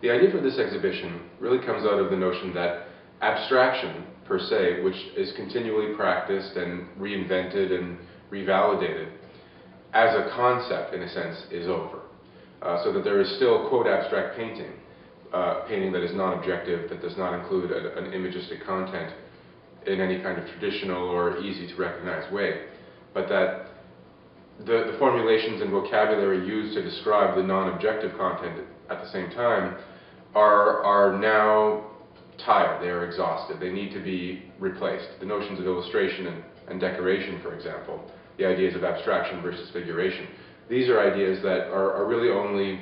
The idea for this exhibition really comes out of the notion that abstraction, per se, which is continually practiced and reinvented and revalidated, as a concept, in a sense, is over. So that there is still, quote, abstract painting, painting that is non-objective, that does not include an imagistic content in any kind of traditional or easy to recognize way, but that the formulations and vocabulary used to describe the non-objective content at the same time are now tired, they are exhausted, they need to be replaced. The notions of illustration and decoration, for example, the ideas of abstraction versus figuration, these are ideas that are really only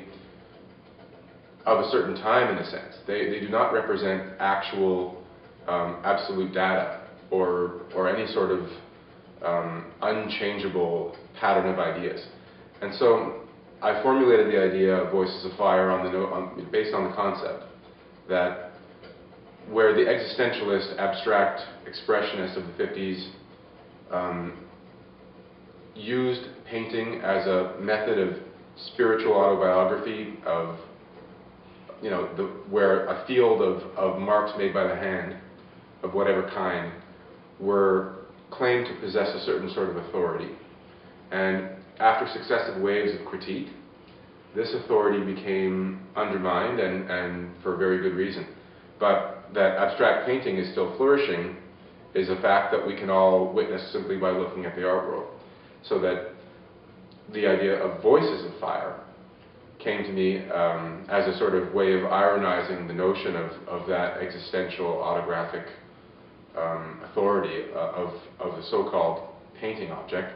of a certain time, in a sense. They do not represent actual absolute data or any sort of unchangeable pattern of ideas. And so I formulated the idea of Voices of Fire based on the concept that where the existentialist, abstract expressionist of the 50s used painting as a method of spiritual autobiography, of where a field of marks made by the hand of whatever kind were claimed to possess a certain sort of authority. And after successive waves of critique, this authority became undermined, and for very good reason. But that abstract painting is still flourishing is a fact that we can all witness simply by looking at the art world. So that the idea of Voices of Fire came to me as a sort of way of ironizing the notion of that existential autographic authority of the so-called painting object.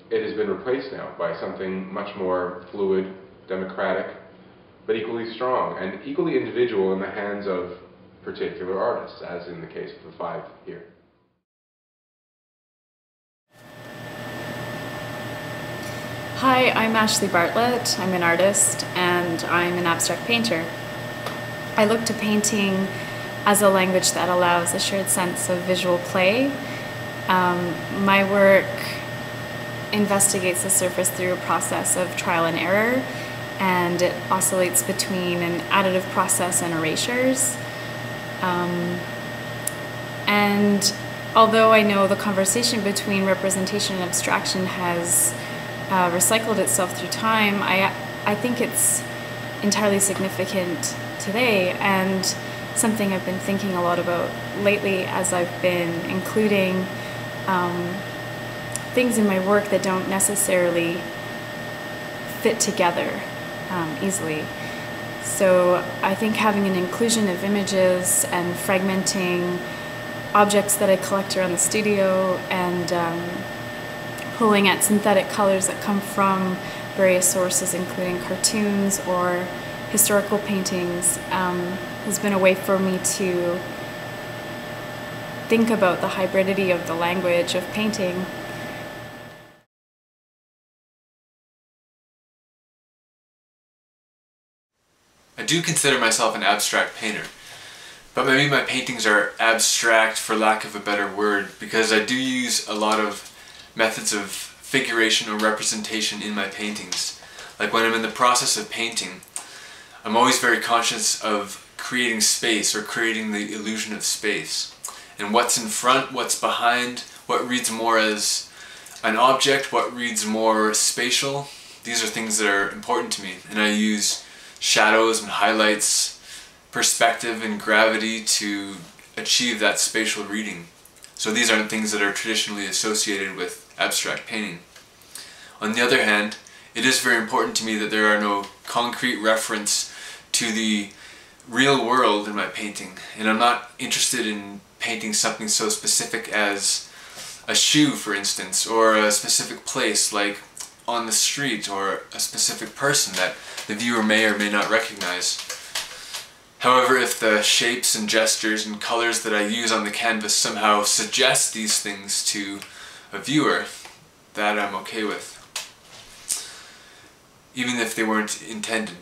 It has been replaced now by something much more fluid, democratic, but equally strong and equally individual in the hands of particular artists, as in the case of the 5 here. Hi, I'm Ashley Bartlett. I'm an artist and I'm an abstract painter. I look to painting as a language that allows a shared sense of visual play. My work investigates the surface through a process of trial and error, and it oscillates between an additive process and erasures. And although I know the conversation between representation and abstraction has recycled itself through time, I think it's entirely significant today, and something I've been thinking a lot about lately as I've been including things in my work that don't necessarily fit together easily. So I think having an inclusion of images and fragmenting objects that I collect around the studio and pulling at synthetic colors that come from various sources, including cartoons or historical paintings, has been a way for me to think about the hybridity of the language of painting. I do consider myself an abstract painter, but maybe my paintings are abstract for lack of a better word, because I do use a lot of methods of figuration or representation in my paintings. Like when I'm in the process of painting, I'm always very conscious of creating space or creating the illusion of space. And what's in front, what's behind, what reads more as an object, what reads more spatial, these are things that are important to me. And I use shadows and highlights, perspective and gravity to achieve that spatial reading. So these aren't things that are traditionally associated with abstract painting. On the other hand, it is very important to me that there are no concrete reference to the real world in my painting, and I'm not interested in painting something so specific as a shoe, for instance, or a specific place like on the street, or a specific person that the viewer may or may not recognize. However, if the shapes and gestures and colors that I use on the canvas somehow suggest these things to a viewer, that I'm okay with, even if they weren't intended.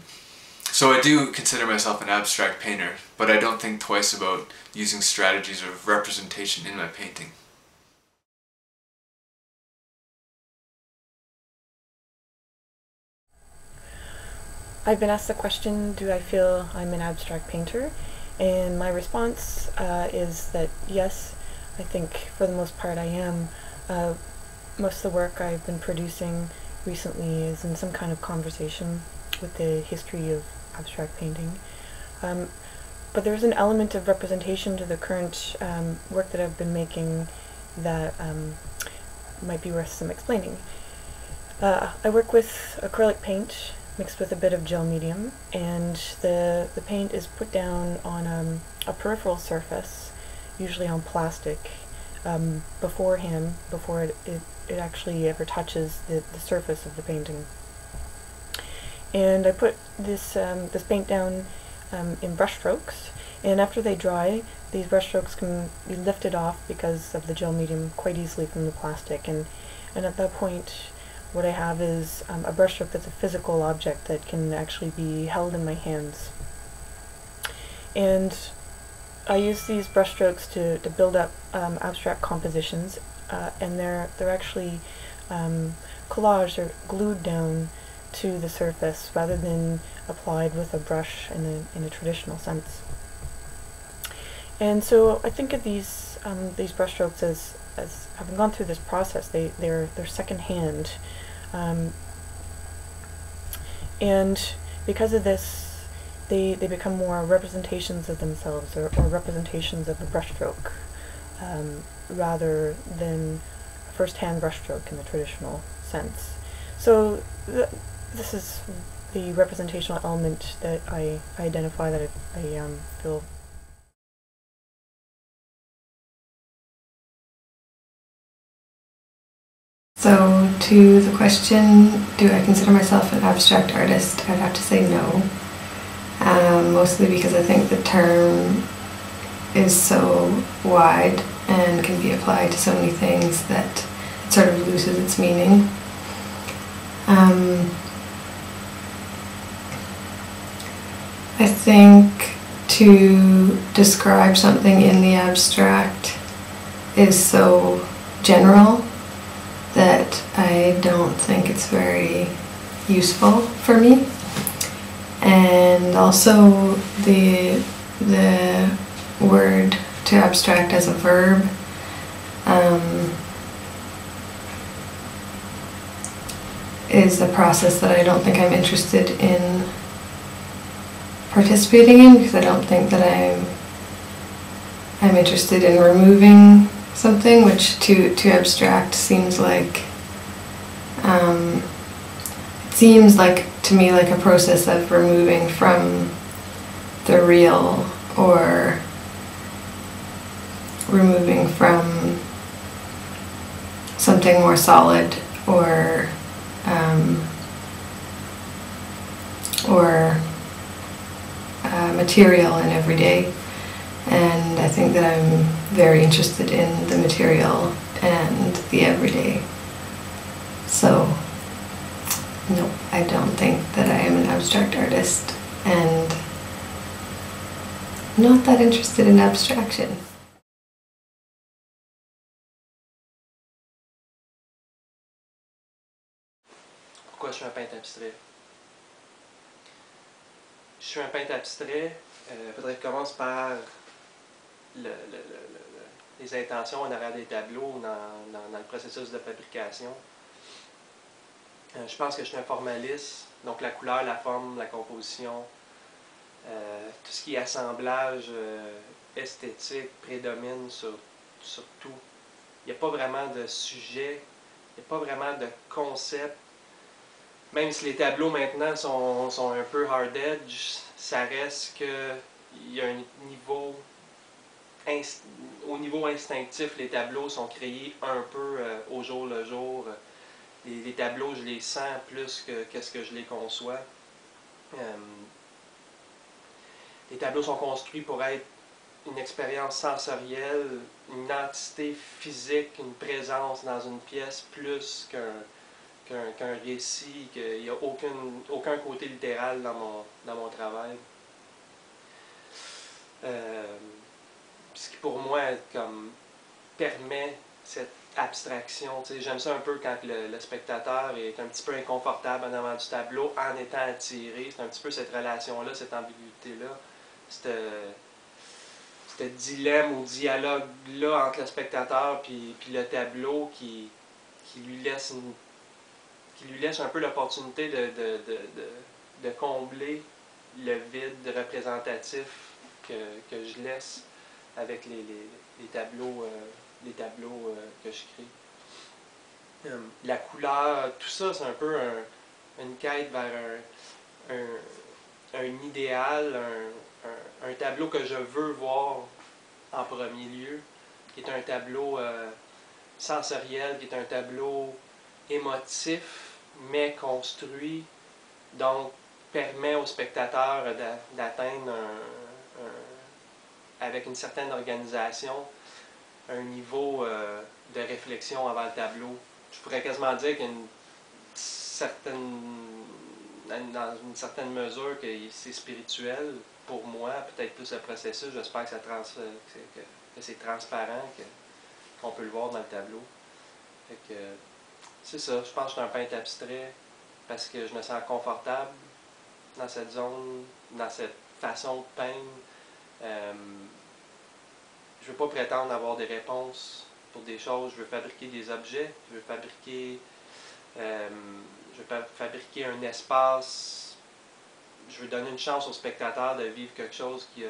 So I do consider myself an abstract painter, but I don't think twice about using strategies of representation in my painting. I've been asked the question, do I feel I'm an abstract painter? And my response is that yes, I think for the most part I am. Most of the work I've been producing recently is in some kind of conversation with the history of abstract painting. But there's an element of representation to the current work that I've been making that might be worth some explaining. I work with acrylic paint mixed with a bit of gel medium, and the paint is put down on a peripheral surface, usually on plastic, beforehand, before it actually ever touches the surface of the painting. And I put this paint down in brush strokes, and after they dry, these brush strokes can be lifted off because of the gel medium quite easily from the plastic, and at that point what I have is a brushstroke that's a physical object that can actually be held in my hands. And I use these brushstrokes to build up abstract compositions, and they're actually collaged or glued down to the surface rather than applied with a brush in a traditional sense. And so I think of these brushstrokes as having gone through this process. They're secondhand, and because of this, they become more representations of themselves, or representations of a brushstroke, rather than a first-hand brushstroke in the traditional sense. So this is the representational element that I identify, that I feel. So to the question, do I consider myself an abstract artist, I'd have to say no. Mostly because I think the term is so wide and can be applied to so many things that it sort of loses its meaning. I think to describe something in the abstract is so general that I don't think it's very useful for me. And also the word to abstract as a verb is a process that I don't think I'm interested in participating in, because I don't think that I'm interested in removing something, which to abstract seems like it seems like to me like a process of removing from the real, or removing from something more solid, or material and everyday. And I think that I'm very interested in the material and the everyday. So, no, I don't think that I am an abstract artist, and not that interested in abstraction. Pourquoi je suis un peintre abstrait? Je suis un peintre abstrait. Faudrait que je commence par les intentions en arrière des tableaux dans le processus de fabrication. Je pense que je suis un formaliste, donc la couleur, la forme, la composition, tout ce qui est assemblage esthétique prédomine sur tout. Il n'y a pas vraiment de sujet, il n'y a pas vraiment de concept. Même si les tableaux maintenant sont un peu hard edge, ça reste qu'il y a un niveau, au niveau instinctif, les tableaux sont créés un peu au jour le jour. Les tableaux, je les sens plus que ce que je les conçois. Les tableaux sont construits pour être une expérience sensorielle, une entité physique, une présence dans une pièce, plus qu'un récit, qu'il n'y a aucun côté littéral dans mon travail. Ce qui pour moi comme permet cette abstraction. J'aime ça un peu quand le spectateur est un petit peu inconfortable en avant du tableau en étant attiré. C'est un petit peu cette relation-là, cette ambiguïté-là, ce dilemme ou dialogue-là entre le spectateur puis le tableau qui lui laisse un peu l'opportunité de combler le vide représentatif que je laisse avec les tableaux que je crée. La couleur, tout ça, c'est un peu une quête vers un idéal, un tableau que je veux voir en premier lieu, qui est un tableau sensoriel, qui est un tableau émotif, mais construit, donc permet au spectateur d'atteindre avec une certaine organisation, un niveau de réflexion avant le tableau. Je pourrais quasiment dire qu'il y a dans une certaine mesure que c'est spirituel pour moi, peut-être plus le processus, j'espère que c'est transparent, qu'on peut le voir dans le tableau. Fait que c'est ça, je pense que je suis un peintre abstrait parce que je me sens confortable dans cette zone, dans cette façon de peindre. Je ne veux pas prétendre avoir des réponses pour des choses. Je veux fabriquer des objets, je veux fabriquer un espace. Je veux donner une chance au spectateur de vivre quelque chose qu'il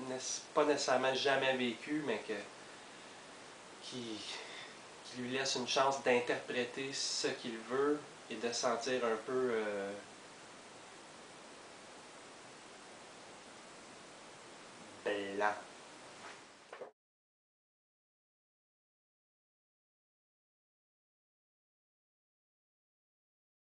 n'a pas nécessairement jamais vécu, mais qui lui laisse une chance d'interpréter ce qu'il veut et de sentir un peu blanc.